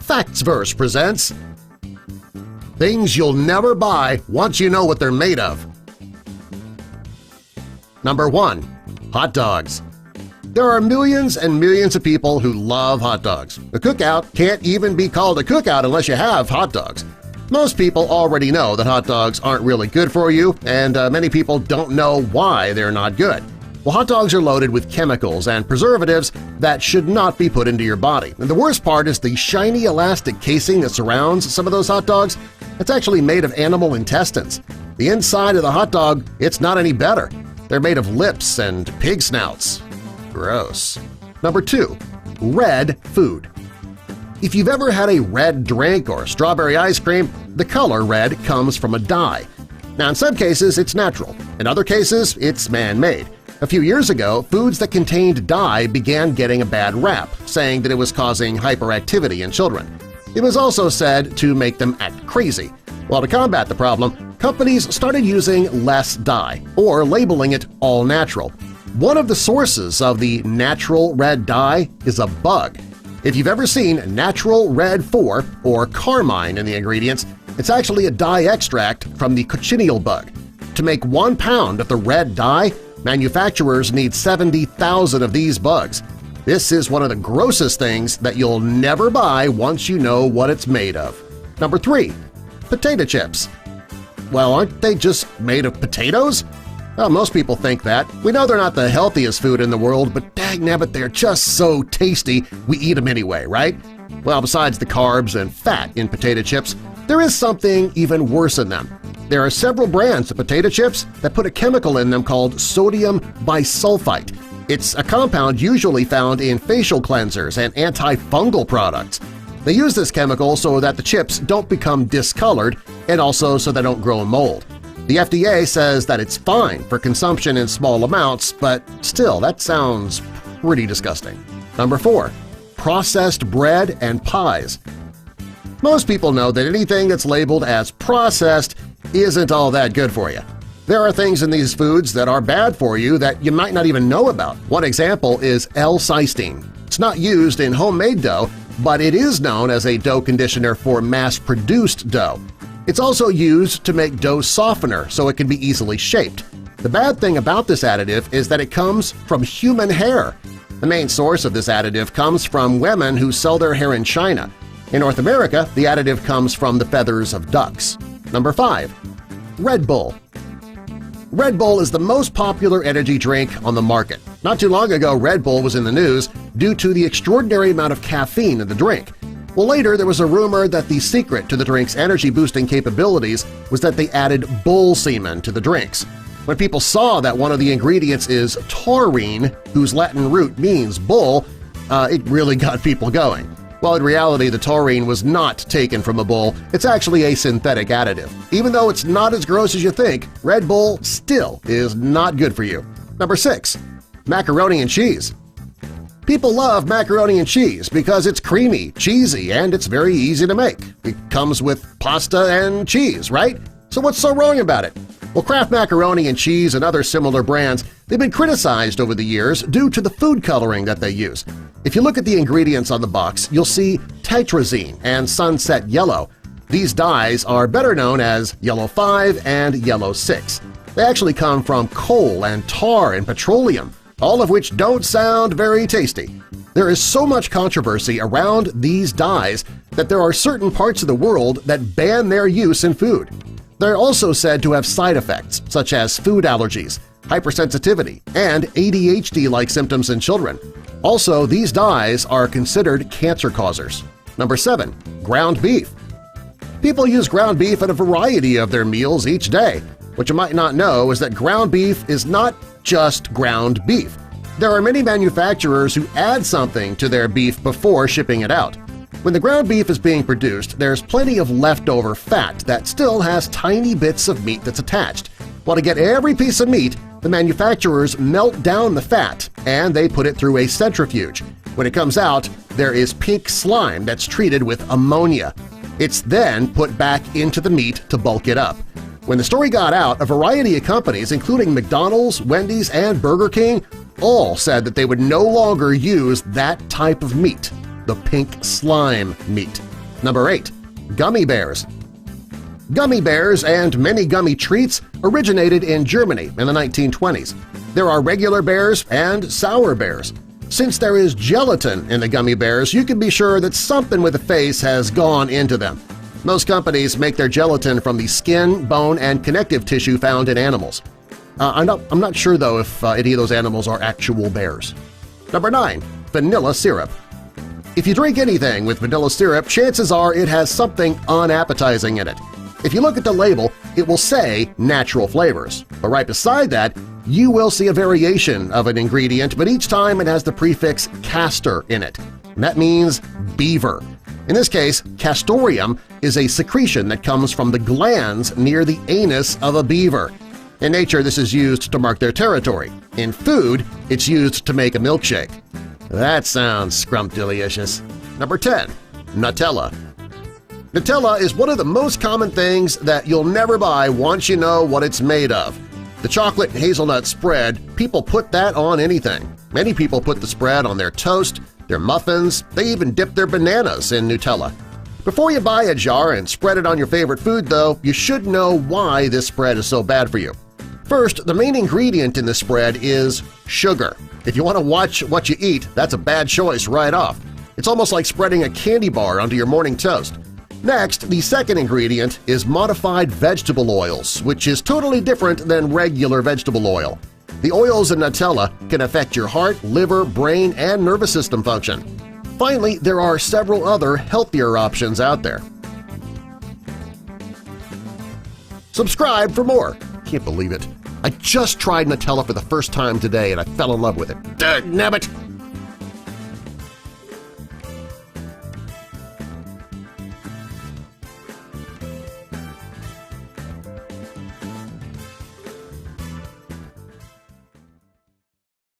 Factsverse presents Things You'll Never Buy Once You Know What They're Made Of. Number 1. Hot dogs. There are millions and millions of people who love hot dogs. A cookout can't even be called a cookout unless you have hot dogs. Most people already know that hot dogs aren't really good for you, and many people don't know why they're not good. Well, hot dogs are loaded with chemicals and preservatives that should not be put into your body. And the worst part is the shiny elastic casing that surrounds some of those hot dogs. It's actually made of animal intestines. The inside of the hot dog, it's not any better. They're made of lips and pig snouts. Gross. Number 2. Red food. If you've ever had a red drink or strawberry ice cream, the color red comes from a dye. Now, in some cases, it's natural. In other cases, it's man-made. A few years ago, foods that contained dye began getting a bad rap, saying that it was causing hyperactivity in children. It was also said to make them act crazy. Well, to combat the problem, companies started using less dye, or labeling it all natural. One of the sources of the natural red dye is a bug. If you've ever seen Natural Red 4 or carmine in the ingredients, it's actually a dye extract from the cochineal bug. To make 1 pound of the red dye, manufacturers need 70,000 of these bugs. This is one of the grossest things that you'll never buy once you know what it's made of. Number 3. Potato chips. Well, aren't they just made of potatoes? Well, most people think that. We know they're not the healthiest food in the world, but dagnabbit, they're just so tasty we eat them anyway, right? Well, besides the carbs and fat in potato chips, there is something even worse in them. There are several brands of potato chips that put a chemical in them called sodium bisulfite. It's a compound usually found in facial cleansers and antifungal products. They use this chemical so that the chips don't become discolored and also so they don't grow mold. The FDA says that it's fine for consumption in small amounts, but still, that sounds pretty disgusting. Number 4. Processed bread and pies. Most people know that anything that's labeled as processed isn't all that good for you. There are things in these foods that are bad for you that you might not even know about. One example is L-cysteine. It's not used in homemade dough, but it is known as a dough conditioner for mass-produced dough. It's also used to make dough softener so it can be easily shaped. The bad thing about this additive is that it comes from human hair. The main source of this additive comes from women who sell their hair in China. In North America, the additive comes from the feathers of ducks. Number 5. Red Bull. Red Bull is the most popular energy drink on the market. Not too long ago, Red Bull was in the news due to the extraordinary amount of caffeine in the drink. Well, later there was a rumor that the secret to the drink's energy-boosting capabilities was that they added bull semen to the drinks. When people saw that one of the ingredients is taurine, whose Latin root means bull, it really got people going. Well, in reality, the taurine was not taken from a bull. It's actually a synthetic additive. Even though it's not as gross as you think, Red Bull still is not good for you. Number 6. Macaroni and cheese. People love macaroni and cheese because it's creamy, cheesy, and it's very easy to make. It comes with pasta and cheese, right? So what's so wrong about it? Well, Kraft Macaroni and Cheese and other similar brands, they've been criticized over the years due to the food coloring that they use. If you look at the ingredients on the box, you'll see tetrazine and sunset yellow. These dyes are better known as Yellow 5 and Yellow 6. They actually come from coal and tar and petroleum, all of which don't sound very tasty. There is so much controversy around these dyes that there are certain parts of the world that ban their use in food. They're also said to have side effects such as food allergies, hypersensitivity, and ADHD-like symptoms in children. Also, these dyes are considered cancer causers. Number 7. Ground beef. People use ground beef in a variety of their meals each day. What you might not know is that ground beef is not just ground beef. There are many manufacturers who add something to their beef before shipping it out. When the ground beef is being produced, there's plenty of leftover fat that still has tiny bits of meat that's attached. Well, to get every piece of meat, the manufacturers melt down the fat and they put it through a centrifuge. When it comes out, there is pink slime that's treated with ammonia. It's then put back into the meat to bulk it up. When the story got out, a variety of companies, including McDonald's, Wendy's, and Burger King, all said that they would no longer use that type of meat, the pink slime meat. Number 8. Gummy bears. Gummy bears and many gummy treats originated in Germany in the 1920s. There are regular bears and sour bears. Since there is gelatin in the gummy bears, you can be sure that something with a face has gone into them. Most companies make their gelatin from the skin, bone, and connective tissue found in animals. I'm not sure, though, if any of those animals are actual bears. Number 9. Vanilla syrup. If you drink anything with vanilla syrup, chances are it has something unappetizing in it. If you look at the label, it will say natural flavors, but right beside that, you will see a variation of an ingredient, but each time it has the prefix castor in it. And that means beaver. In this case, castoreum is a secretion that comes from the glands near the anus of a beaver. In nature, this is used to mark their territory. In food, it's used to make a milkshake. That sounds scrumptious. Number 10. Nutella. Nutella is one of the most common things that you'll never buy once you know what it's made of. The chocolate and hazelnut spread, people put that on anything. Many people put the spread on their toast, their muffins, they even dip their bananas in Nutella. Before you buy a jar and spread it on your favorite food, though, you should know why this spread is so bad for you. First, the main ingredient in the spread is sugar. If you want to watch what you eat, that's a bad choice right off. It's almost like spreading a candy bar onto your morning toast. Next, the second ingredient is modified vegetable oils, which is totally different than regular vegetable oil. The oils in Nutella can affect your heart, liver, brain, and nervous system function. Finally, there are several other healthier options out there. Subscribe for more! Can't believe it. I just tried Nutella for the first time today and I fell in love with it. Nabbit!